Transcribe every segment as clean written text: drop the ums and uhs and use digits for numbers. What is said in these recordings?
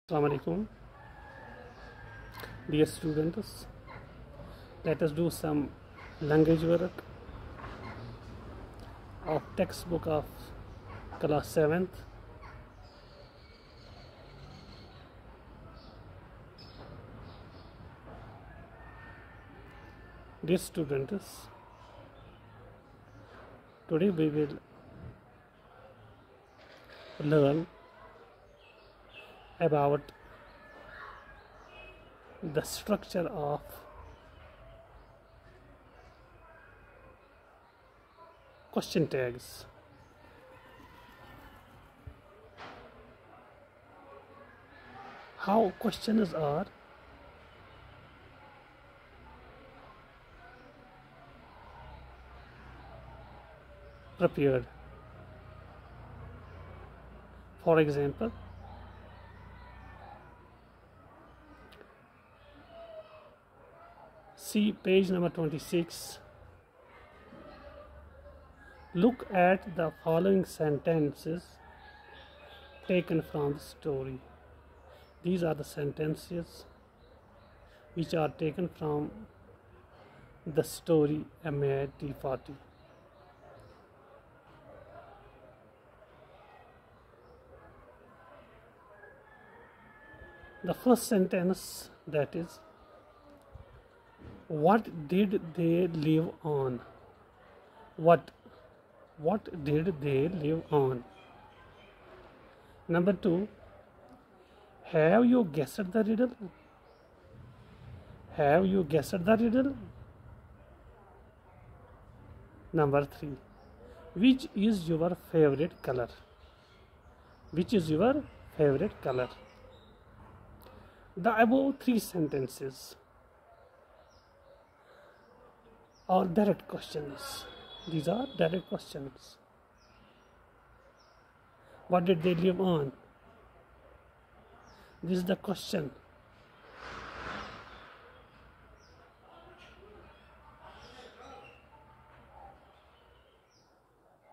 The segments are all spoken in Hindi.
Assalamu alaikum, dear students. Let us do some language work of textbook of class 7th. Dear students, today we will learn about the structure of question tags. How questions are prepared. For example, see page number 26. Look at the following sentences taken from the story. These are the sentences which are taken from the story M.A. Tea Party. The first sentence, that is, what did they live on? What did they live on? Number 2, have you guessed the riddle? Have you guessed the riddle? Number 3, which is your favorite color? Which is your favorite color? The above 3 sentences are direct questions. These are direct questions. What did they live on? This is the question.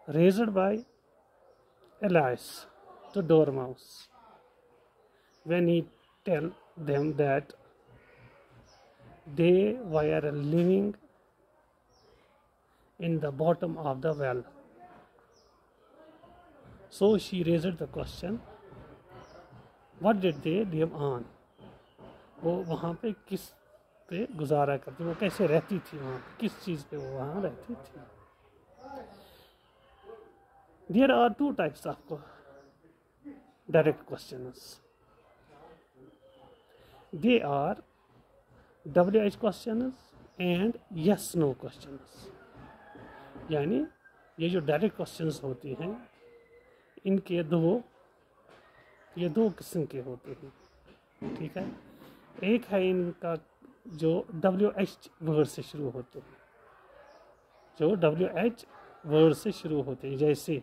Raised by Elias to Dormouse when he tell them that they were living in the bottom of the well. So she raised the question, what did they live on? वो वहाँ पे किस पे गुजारा करती, वो कैसे रहती थी, वहाँ किस चीज़ पे वो वहाँ रहती थी. There are 2 types of direct questions. They are WH questions and yes no questions. यानी ये जो डायरेक्ट क्वेश्चंस होती हैं इनके ये दो किस्म के होते हैं. ठीक है, एक है इनका जो WH वर्ड से शुरू होते हैं, जो WH वर्ड से शुरू होते हैं, जैसे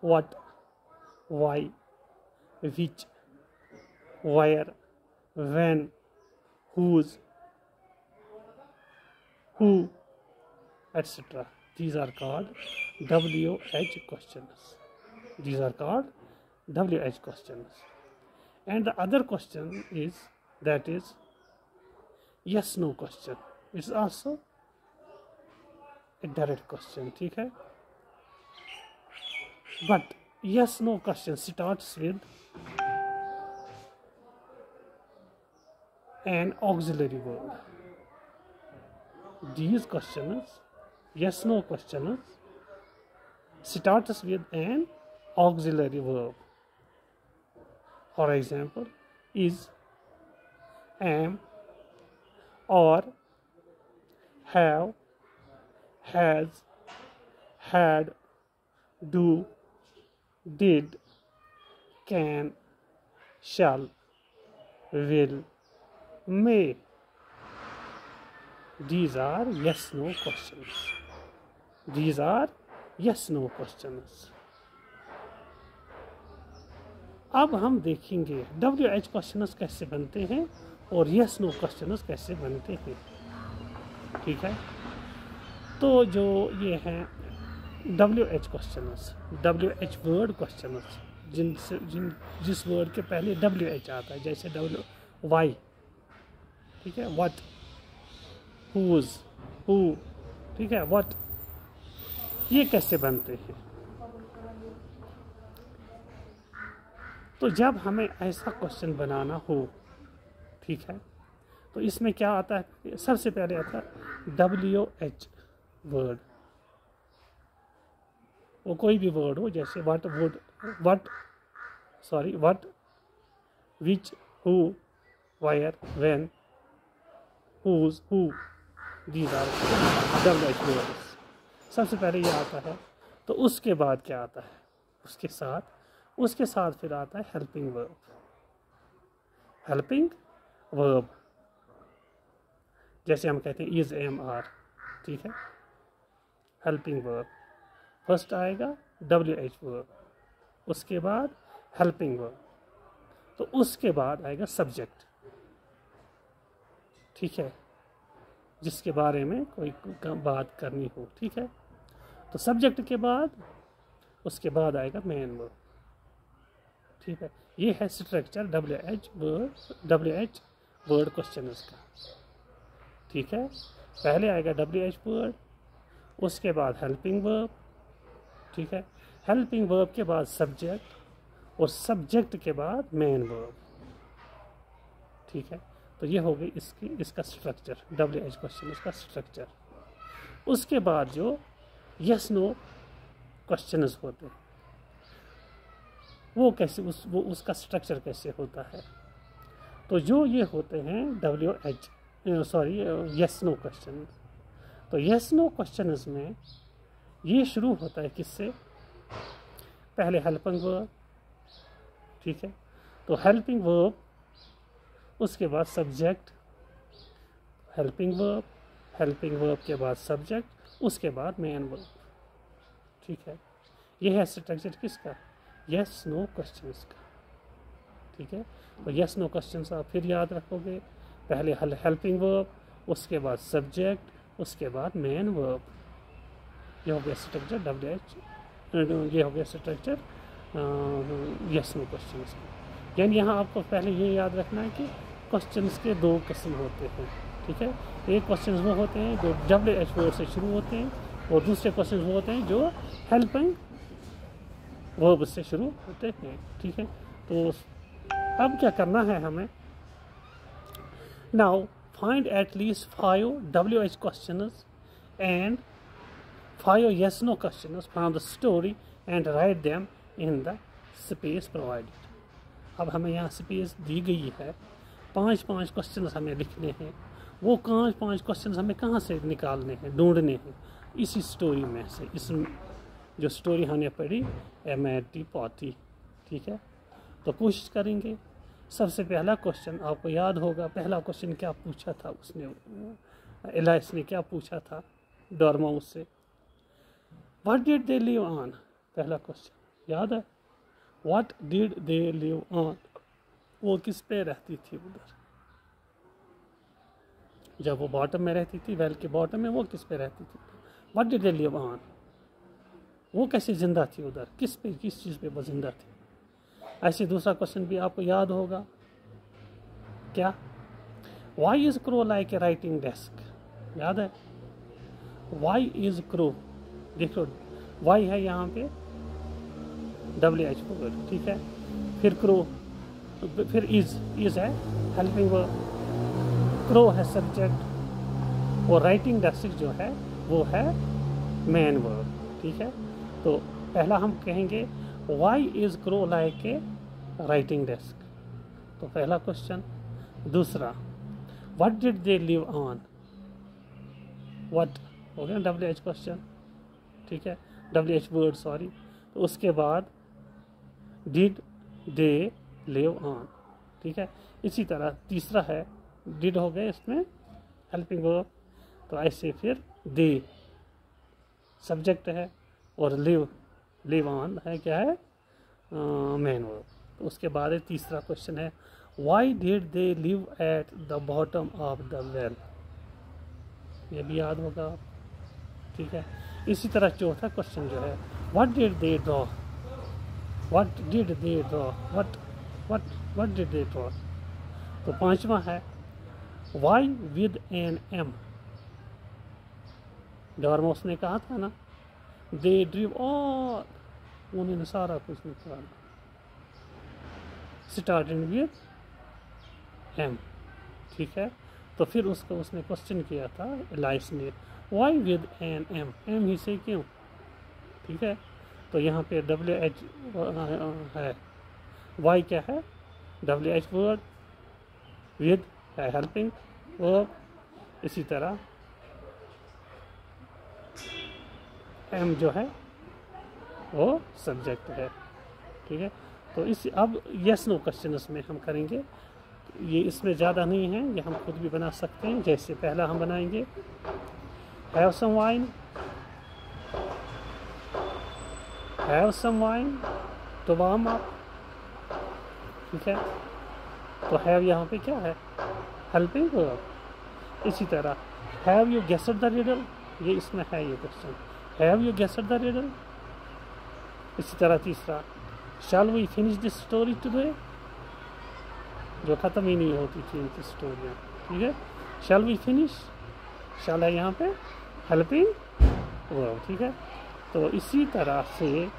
what, why, which, where, when, whose, who, etc. These are called WH questions. These are called WH questions. And the other question is, that is yes no question. It's also a direct question. ठीक है? But yes no question starts with an auxiliary word. These questions, yes no questions, starts with an auxiliary verb. For example, is, am, or, have, has, had, do, did, can, shall, will, may. These are yes no questions. These are yes no questions. अब हम देखेंगे WH क्वेश्चंस कैसे बनते हैं और yes no क्वेश्चंस कैसे बनते हैं. ठीक है, तो जो ये हैं WH questions, WH word questions, जिस वर्ड के पहले WH आता है, जैसे वाई, ठीक है, व्हाट, हुज, हु, ठीक है, व्हाट, ये कैसे बनते हैं। तो जब हमें ऐसा क्वेश्चन बनाना हो, ठीक है, तो इसमें क्या आता है, सबसे पहले आता है WH वर्ड। वो कोई भी वर्ड हो, जैसे what, would, what, which, who, where, when, whose, who, these are WH words. सबसे पहले ये आता है। तो उसके बाद क्या आता है, उसके साथ फिर आता है हेल्पिंग वर्ब। जैसे हम कहते हैं इज, एम, आर, ठीक है, हेल्पिंग वर्ब। फर्स्ट आएगा WH वर्ब, उसके बाद हेल्पिंग वर्ब, तो उसके बाद आएगा सब्जेक्ट, ठीक है, जिसके बारे में कोई बात करनी हो, ठीक है। तो सब्जेक्ट के बाद उसके बाद आएगा मेन वर्ब, ठीक है। ये है स्ट्रक्चर WH वर्ड क्वेश्चन का, ठीक है। पहले आएगा WH वर्ड, उसके बाद हेल्पिंग वर्ब, ठीक है, हेल्पिंग वर्ब के बाद सब्जेक्ट, और सब्जेक्ट के बाद मेन वर्ब, ठीक है। तो ये हो गई इसका स्ट्रक्चर, WH क्वेश्चन का स्ट्रक्चर। उसके बाद जो यस नो क्वेश्चंस होते हैं, वो कैसे, उसका स्ट्रक्चर कैसे होता है। तो जो ये होते हैं यस नो क्वेश्चन। तो यस नो क्वेश्चंस में ये शुरू होता है किससे, पहले हेल्पिंग वर्ब, ठीक है, तो हेल्पिंग वर्ब, उसके बाद सब्जेक्ट, हेल्पिंग वर्ब के बाद सब्जेक्ट, उसके बाद मेन वर्ब, ठीक है। ये है स्ट्रक्चर किसका, यस नो क्वेश्चंस का, ठीक है। तो यस नो क्वेश्चंस आप फिर याद रखोगे, पहले हेल्पिंग वर्ब, उसके बाद सब्जेक्ट, उसके बाद मेन वर्ब। ये हो गया स्ट्रक्चर ये हो गया स्ट्रक्चर यस नो क्वेश्चंस। यानी यहाँ आपको पहले ये याद रखना है कि क्वेश्चंस के दो किस्म होते हैं, ठीक है। एक क्वेश्चंस वो होते हैं जो WH वर्ड से शुरू होते हैं, और दूसरे क्वेश्चंस वो होते हैं जो हेल्पिंग वर्ब से शुरू होते हैं, ठीक है। तो अब क्या करना है हमें, now find at least 5 WH questions and 5 yes no questions from the story and write them in the space provided। अब हमें यहाँ स्पेस दी गई है, 5 क्वेश्चन हमें लिखने हैं। वो 5 क्वेश्चन हमें कहाँ से निकालने हैं, ढूंढने हैं, इसी स्टोरी में से, इस जो स्टोरी हमने पढ़ी एमएटी पॉटी, ठीक है। तो कोशिश करेंगे। सबसे पहला क्वेश्चन आपको याद होगा, पहला क्वेश्चन क्या पूछा था उसने, एलाइस ने क्या पूछा था डॉर्माउस से, what did they live on, पहला क्वेश्चन याद है, what did they live on, वो किस पे रहती थी उधर, जब वो बॉटम में रहती थी, वेल के बॉटम में, वो किस पे रहती थी, what did they live on, वो कैसे जिंदा थी उधर, किस चीज़ पे वो जिंदा थी। ऐसे दूसरा क्वेश्चन भी आपको याद होगा, क्या, why is crow like a writing desk, याद है, वाई इज क्रो, देखो वाई है यहाँ पे WH वर्ड, ठीक है, फिर क्रो, फिर इज है हेल्पिंग वर्ब, क्रो है सब्जेक्ट, और राइटिंग डेस्क जो है वो है मेन वर्ब, ठीक है। तो पहला हम कहेंगे why is crow like a writing desk, तो पहला क्वेश्चन। दूसरा, what did they live on, व्हाट हो गया WH क्वेश्चन, ठीक है, WH वर्ड सॉरी। तो उसके बाद डिड दे लिव ऑन, ठीक है। इसी तरह तीसरा है, डिड हो गए इसमें हेल्पिंग वर्ब, तो ऐसे फिर दे सब्जेक्ट है, और लिव ऑन है क्या है, मेन वर्ब। तो उसके बाद तीसरा क्वेश्चन है, why did they live at the bottom of the well, ये भी याद होगा, ठीक है। इसी तरह चौथा क्वेश्चन जो है, what did they draw, What did they draw? What did they draw? तो पांचवा है why with an M. डॉर्मोस ने कहा था ना, they drew all, उन्होंने सारा कुछ निकाला, starting with M. ठीक है, तो फिर उसने क्वेश्चन किया था एलाइस ने, why with an M, M ही से क्यों? ठीक है, तो यहाँ पे WH है, why क्या है, WH वर्ड, with है हेल्पिंग वर्ब, इसी तरह M जो है वो सब्जेक्ट है। ठीक है, तो इस अब यस नो क्वेश्चन में हम करेंगे, ये इसमें ज़्यादा नहीं है, ये हम खुद भी बना सकते हैं। जैसे पहला हम बनाएंगे हैव सम वाइन तो वार्म अप। ठीक है, तो हैव यहाँ पे क्या है, हेल्पिंग वर्ब। इसी तरह have you guessed the riddle, ये इसमें है ये question, have you guessed the riddle. इसी तरह तीसरा shall we finish this story today, जो ख़त्म ही नहीं होती थी इनकी स्टोरियाँ। ठीक है, शैल वी फिनिश, शैल है यहाँ पे हेल्पिंग वर्ब। ठीक है, तो इसी तरह से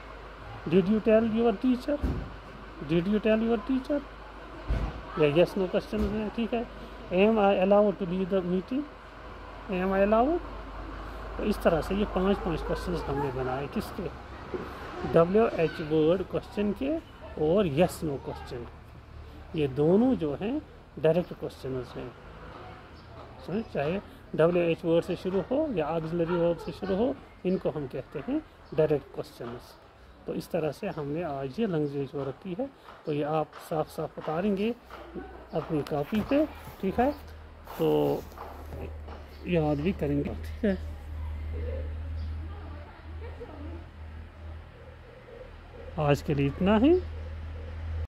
did you tell your teacher, did you tell your teacher, या यस नो क्वेश्चन है। ठीक है, am I allowed to lead the meeting, am I allowed. तो इस तरह से ये पांच क्वेश्चन हमने बनाए, किसके, WH वर्ड क्वेश्चन के और यस नो क्वेश्चन। ये दोनों जो हैं डायरेक्ट क्वेश्चन हैं, समझ, चाहे WH वर्ड से शुरू हो या ऑक्सिलरी वर्ब से शुरू हो, इनको हम कहते हैं डायरेक्ट क्वेश्चंस। तो इस तरह से हमने आज ये लैंग्वेज वर्क रखी है, तो ये आप साफ साफ उतारेंगे अपनी कॉपी पे। ठीक है, तो याद भी करेंगे। ठीक है, आज के लिए इतना ही।